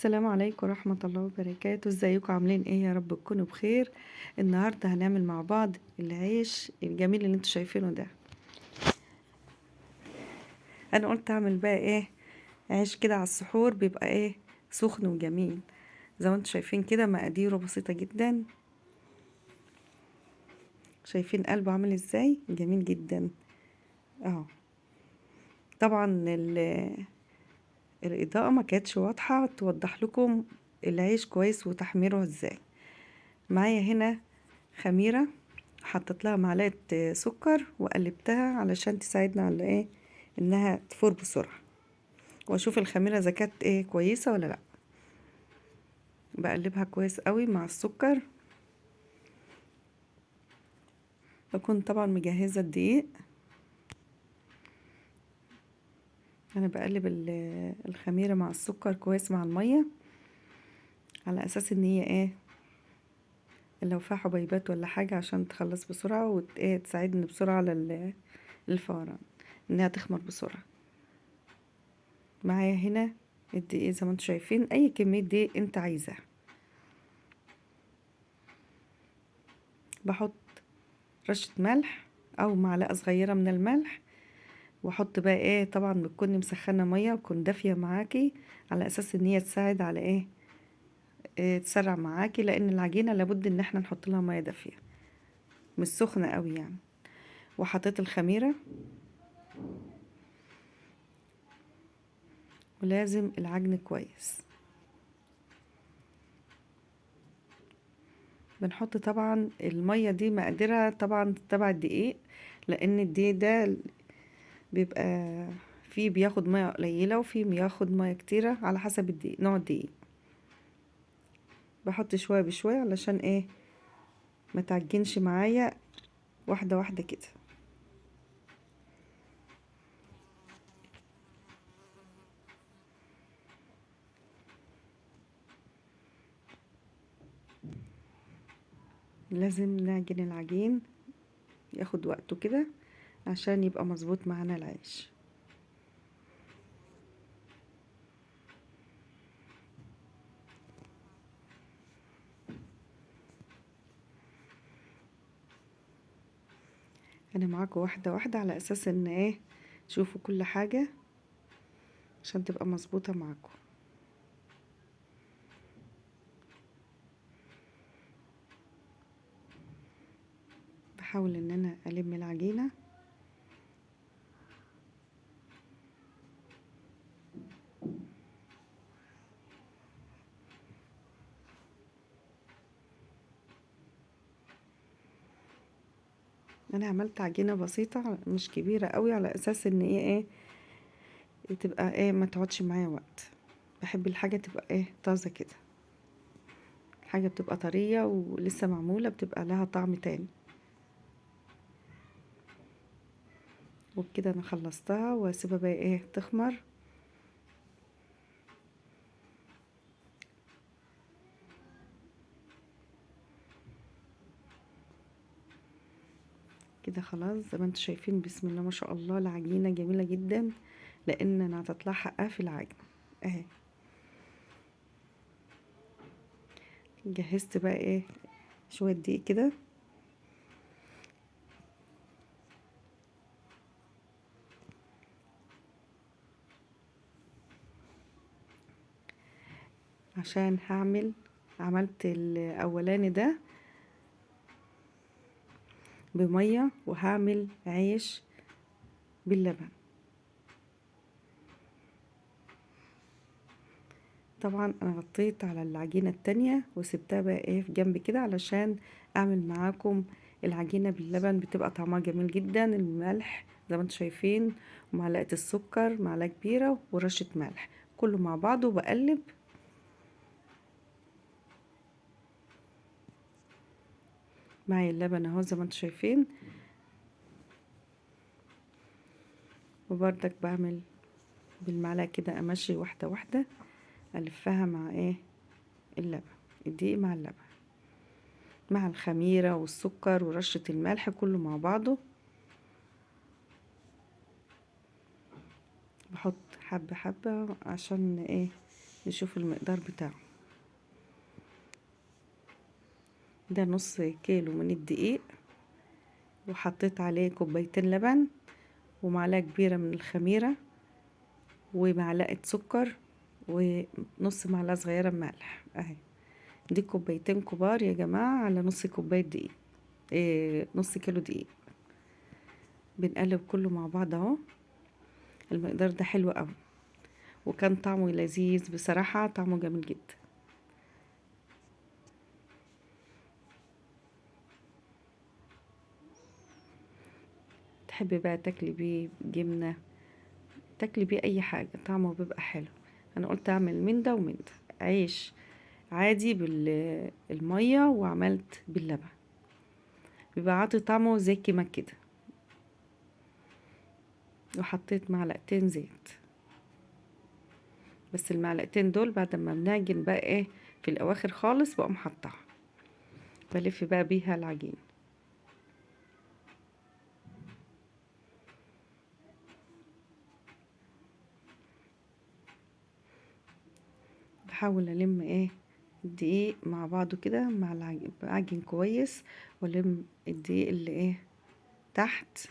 السلام عليكم ورحمة الله وبركاته. ازيكم عاملين ايه؟ يا رب تكونوا بخير. النهاردة هنعمل مع بعض العيش الجميل اللي انتوا شايفينه ده. انا قلت اعمل بقى ايه، عيش كده على السحور، بيبقى ايه، سخن وجميل. زي ما انتوا شايفين كده، مقاديره بسيطة جدا. شايفين قلبه عامل ازاي؟ جميل جدا اهو. طبعا الاضاءة ما كانتش واضحة توضح لكم العيش كويس وتحميره ازاي. معايا هنا خميرة، حطيت لها معلقة سكر وقلبتها علشان تساعدنا على ايه، انها تفور بسرعة، واشوف الخميرة اذا كانت ايه كويسة ولا لا. بقلبها كويس قوي مع السكر. بكون طبعا مجهزة الدقيق. انا بقلب الخميرة مع السكر كويس مع المية، على اساس ان هي ايه، لو فيها حبيبات ولا حاجة عشان تخلص بسرعة ايه تساعدني بسرعة على الفوران، انها تخمر بسرعة. معايا هنا الدقيق زي ما انتوا شايفين، اي كمية دقيق انت عايزاها. بحط رشة ملح او معلقة صغيرة من الملح، واحط بقى ايه، طبعا بتكوني مسخنة مية وتكون دافية معاكي، على اساس ان هي تساعد على ايه، تسرع معاكي، لان العجينة لابد ان احنا نحط لها مية دافية مش سخنة قوي يعني. وحطيت الخميرة، ولازم العجن كويس. بنحط طبعا المية دي مقدرها طبعا تبع الدقيق، لان الدقيق ده بيبقى فيه بياخد مية قليلة وفيه بياخد مية كتيرة على حسب الدقيق، نوع الدقيق. بحط شوية بشوية علشان ايه، ما تعجنش معايا، واحدة واحدة كده. لازم نعجن العجين، ياخد وقته كده عشان يبقى مظبوط معانا العيش. انا معاكم واحدة واحدة على اساس ان ايه، تشوفوا كل حاجة عشان تبقى مظبوطة معاكم. بحاول ان انا الم العجينة. انا عملت عجينة بسيطة مش كبيرة قوي، على اساس ان ايه تبقى ايه ما تقعدش معايا وقت. بحب الحاجة تبقى ايه طازة كده، الحاجة بتبقى طرية ولسه معمولة، بتبقى لها طعم تاني. وبكده انا خلصتها، واسيبها بقى ايه تخمر. كده خلاص زي ما انتم شايفين، بسم الله ما شاء الله، العجينة جميلة جدا، لان انا هتطلع حقها في العجن اهي. جهزت بقى ايه شوية دقيق كده، عشان عملت الاولاني ده بمية، وهعمل عيش باللبن. طبعا انا غطيت على العجينة التانية وسبتها بقى ايه في جنب كده، علشان اعمل معاكم العجينة باللبن، بتبقى طعمها جميل جدا. الملح زي ما انتم شايفين، ومعلقة السكر معلقة كبيرة ورشة ملح، كله مع بعضه وبقلب. معايا اللبن اهو زي ما انتم شايفين، وبردك بعمل بالمعلقة كده، امشي واحدة واحدة، الفها مع ايه اللبن، الدقيق مع اللبن مع الخميرة والسكر ورشة الملح، كله مع بعضه. بحط حبة حبة عشان ايه نشوف المقدار بتاعه. ده نص كيلو من الدقيق، وحطيت عليه كوبايتين لبن ومعلقة كبيرة من الخميرة ومعلقة سكر ونص معلقة صغيرة ملح اهي. دي كوبايتين كبار يا جماعة على نص كوباية دقيق، نص كيلو دقيق. بنقلب كله مع بعض اهو. المقدار ده حلو قوي، وكان طعمه لذيذ بصراحة، طعمه جميل جدا. تحبي بقى تاكلي بيه جبنة، تاكلي بيه اي حاجة، طعمه بيبقى حلو. انا قلت اعمل من ده ومن ده، عيش عادي بالمية وعملت باللبن، بيبقى عاطي طعمه زي كيما كده. وحطيت معلقتين زيت، بس المعلقتين دول بعد ما بنعجن بقى ايه في الاواخر خالص بقوم حطها، بلف بقى بيها العجين. بحاول الم ايه الدقيق مع بعضه كده مع العجين، بعجن كويس والم الدقيق اللي ايه تحت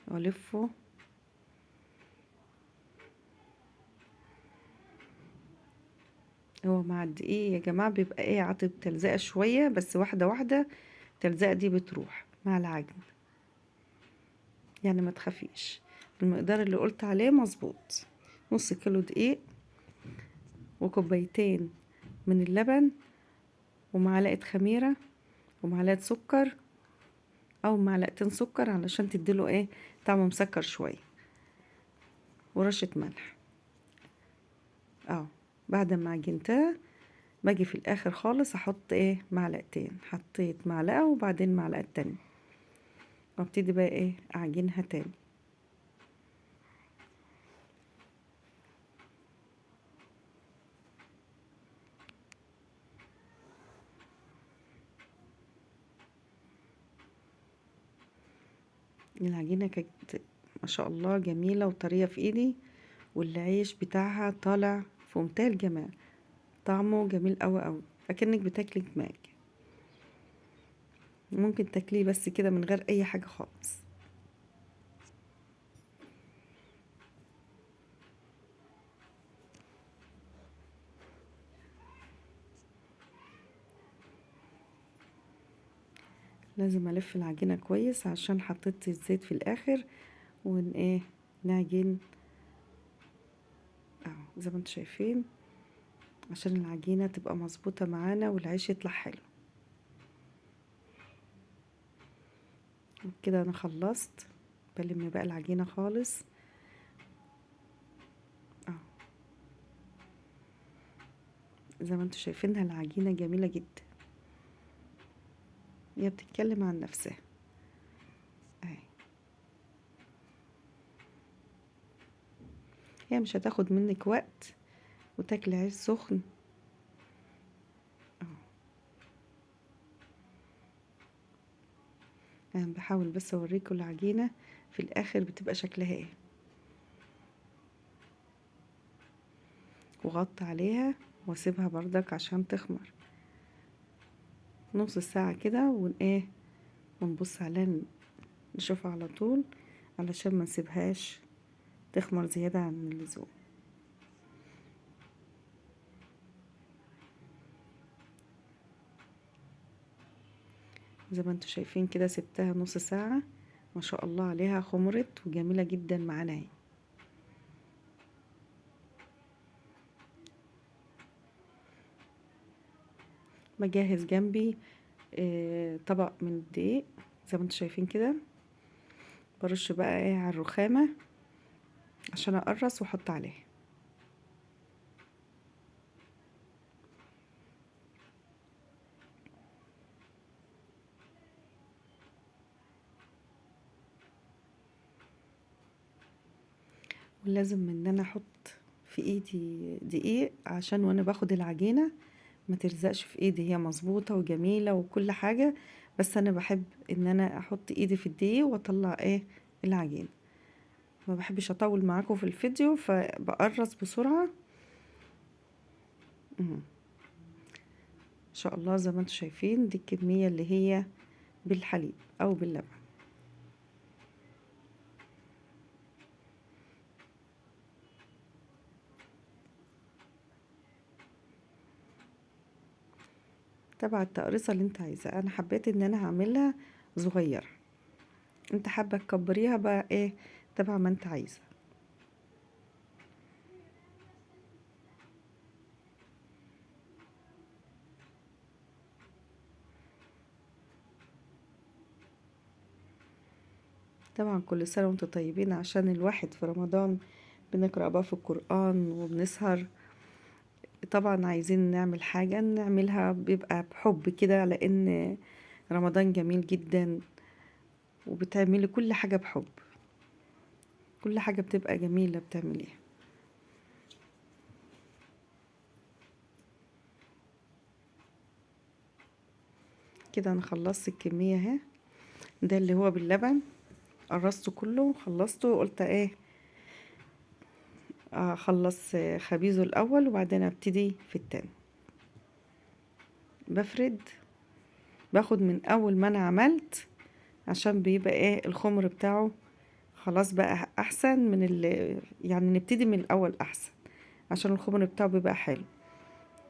والفه. هو مع الدقيق يا جماعة بيبقى ايه عاطي تلزقة شوية، بس واحدة واحدة التلزقة دي بتروح مع العجن، يعني ما تخافيش. المقدار اللي قلت عليه مظبوط، نص كيلو دقيق وكوبايتين من اللبن ومعلقة خميرة ومعلقة سكر او معلقتين سكر علشان تديله ايه طعمه مسكر شوية، ورشة ملح. اه بعد ما عجنتها باجي في الاخر خالص احط ايه معلقتين، حطيت معلقة وبعدين معلقة تانية، وابتدي بقى ايه اعجنها تاني. العجينة كانت ما شاء الله جميلة وطرية في ايدي، والعيش بتاعها طالع في منتهى الجمال، طعمه جميل قوي قوي، اكنك بتاكلي جماج. ممكن تاكليه بس كده من غير اي حاجة خالص. لازم الف العجينة كويس عشان حطيت الزيت في الاخر، ون ايه نعجن اهو زي ما انتم شايفين، عشان العجينة تبقى مظبوطة معانا والعيش يطلع حلو. كده انا خلصت، بلم بقى العجينة خالص اهو. زي ما انتم شايفينها العجينة جميلة جدا، هي بتتكلم عن نفسها اهي. هي مش هتاخد منك وقت، وتاكلي عيش سخن اهو. انا بحاول بس اوريكم العجينة في الاخر بتبقى شكلها ايه، وغطي عليها واسيبها بردك عشان تخمر نص ساعة كده، ون ايه ونبص عليها نشوفها على طول علشان ما نسيبهاش تخمر زيادة عن اللزوم. زي ما انتوا شايفين كده سبتها نص ساعة، ما شاء الله عليها خمرت وجميلة جدا معانا اهي. بجهز جنبي طبق من الدقيق زي ما انتوا شايفين كده، برش بقى ايه على الرخامة عشان اقرص واحط عليها. ولازم ان انا احط في ايدي دقيق عشان وانا باخد العجينة ما تلزقش في ايدي، هي مظبوطة وجميلة وكل حاجة، بس انا بحب ان انا احط ايدي في الدقيق واطلع ايه العجينة. ما بحبش اطول معاكم في الفيديو فبقرص بسرعة ان شاء الله زي ما انتم شايفين دي الكمية اللي هي بالحليب او باللبن. تبع التقريصة اللي انت عايزة. انا حبيت ان انا هعملها صغيرة، انت حابة تكبريها بقى ايه تبع ما انت عايزة. طبعا كل سنة وانتم طيبين، عشان الواحد في رمضان بنقرأ بقى في القرآن وبنسهر. طبعا عايزين نعمل حاجة نعملها بيبقى بحب كده، لأن رمضان جميل جدا وبتعملي كل حاجة بحب، كل حاجة بتبقى جميلة بتعمليها. كده انا خلصت الكمية اهي، ده اللي هو باللبن قرصته كله خلصته، وقلت ايه اخلص خبيزه الاول وبعدين ابتدي في التاني. بفرد، باخد من اول ما انا عملت عشان بيبقى ايه الخمر بتاعه خلاص بقى احسن من يعني نبتدي من الاول احسن، عشان الخمر بتاعه بيبقى حلو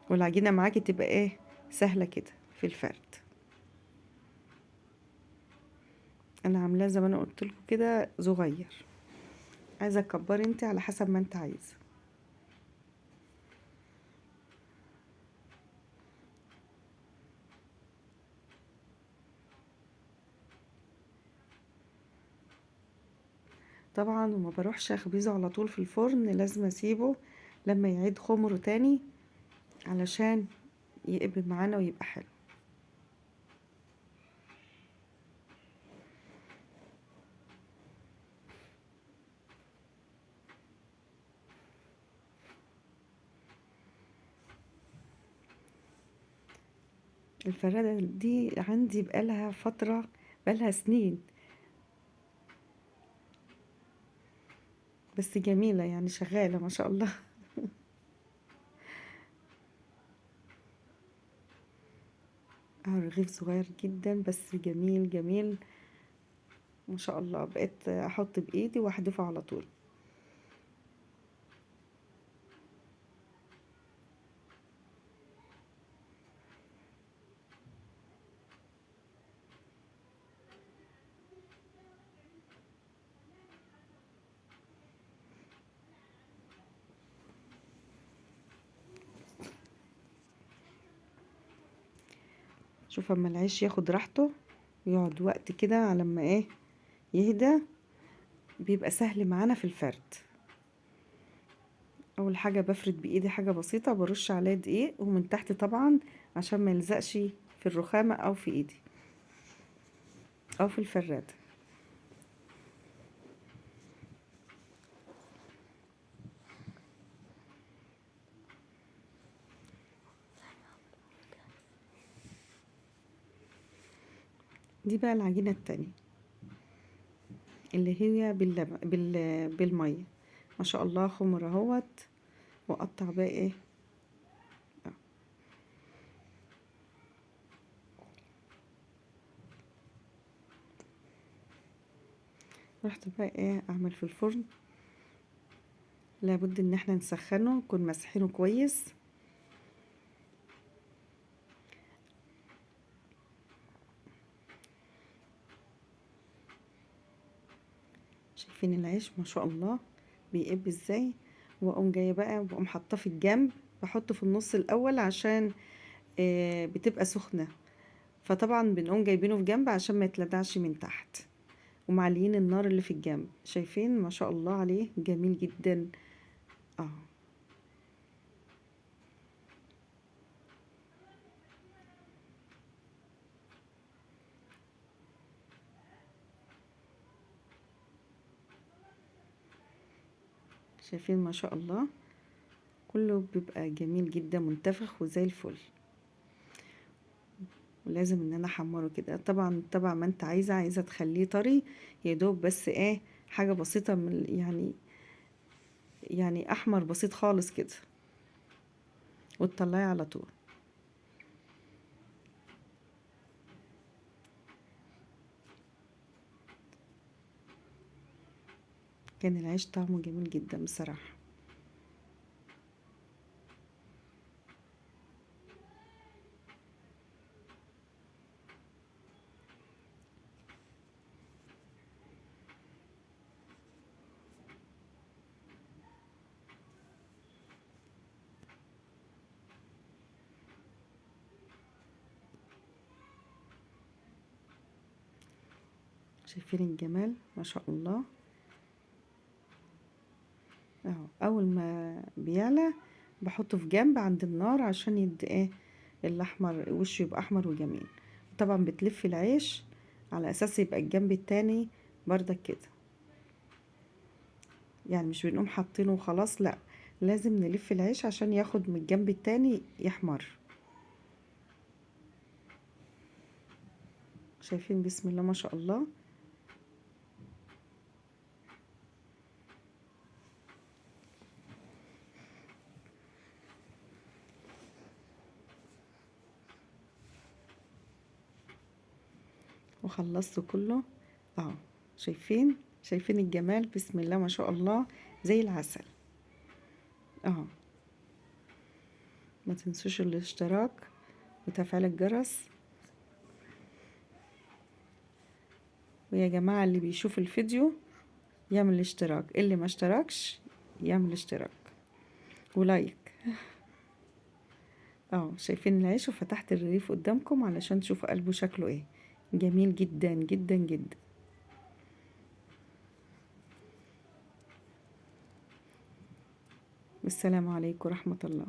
والعجينة معاكي تبقى ايه سهلة كده في الفرد. انا عاملاه زي ما انا قلت لكم كده صغير، عايزه تكبري انت على حسب ما انت عايزه. طبعا وما بروحش اخبزه على طول في الفرن، لازم اسيبه لما يعيد خمره تاني علشان يقبل معانا ويبقى حلو. الفرادة دي عندي بقالها فترة، بقالها سنين، بس جميلة يعني شغالة ما شاء الله. رغيف صغير جدا بس جميل جميل ما شاء الله، بقيت احط بايدي واحدفه على طول. شوف اما العيش ياخد راحته ويقعد وقت كده على ما ايه يهدى، بيبقى سهل معانا في الفرد. اول حاجه بفرد بايدي حاجه بسيطه، برش عليه دقيق ومن تحت طبعا عشان ما يلزقش في الرخامه او في ايدي او في الفراده. دي بقى العجينه التانية اللي هي باللبن بالميه. ما شاء الله خمر اهوت، واقطع بقى ايه رحت بقى ايه اعمل في الفرن. لابد ان احنا نسخنه نكون مسحينه كويس. شايفين العيش ما شاء الله بيقب ازاي، واقوم جايه بقى واقوم حاطاه في الجنب، بحطه في النص الاول عشان بتبقى سخنه، فطبعا بنقوم جايبينه في جنب عشان ما يتلدعش من تحت، ومعليين النار اللي في الجنب. شايفين ما شاء الله عليه جميل جدا. اه شايفين ما شاء الله كله بيبقى جميل جدا منتفخ وزي الفل. ولازم ان انا احمره كده طبعا طبعا ما انت عايزه تخليه طري، يا دوب بس ايه حاجه بسيطه من يعني احمر بسيط خالص كده، وتطلعي على طول. كان العيش طعمه جميل جدا بصراحة. شايفين الجمال ما شاء الله. اهو اول ما بيعلى بحطه في جنب عند النار عشان يدي ايه الاحمر، وشه يبقى احمر وجميل. طبعا بتلفي العيش على اساس يبقى الجنب التاني بردك كده، يعني مش بنقوم حاطينه وخلاص، لا، لازم نلف العيش عشان ياخد من الجنب التاني يحمر. شايفين بسم الله ما شاء الله. وخلصت كله اهو. شايفين الجمال بسم الله ما شاء الله زي العسل اهو. ما تنسوش الاشتراك وتفعيل الجرس. ويا جماعة اللي بيشوف الفيديو يعمل اشتراك، اللي ما اشتركش يعمل اشتراك ولايك اهو. شايفين العيش وفتحت الرغيف قدامكم علشان تشوفوا قلبه شكله ايه، جميل جدا جدا جدا. والسلام عليكم ورحمة الله.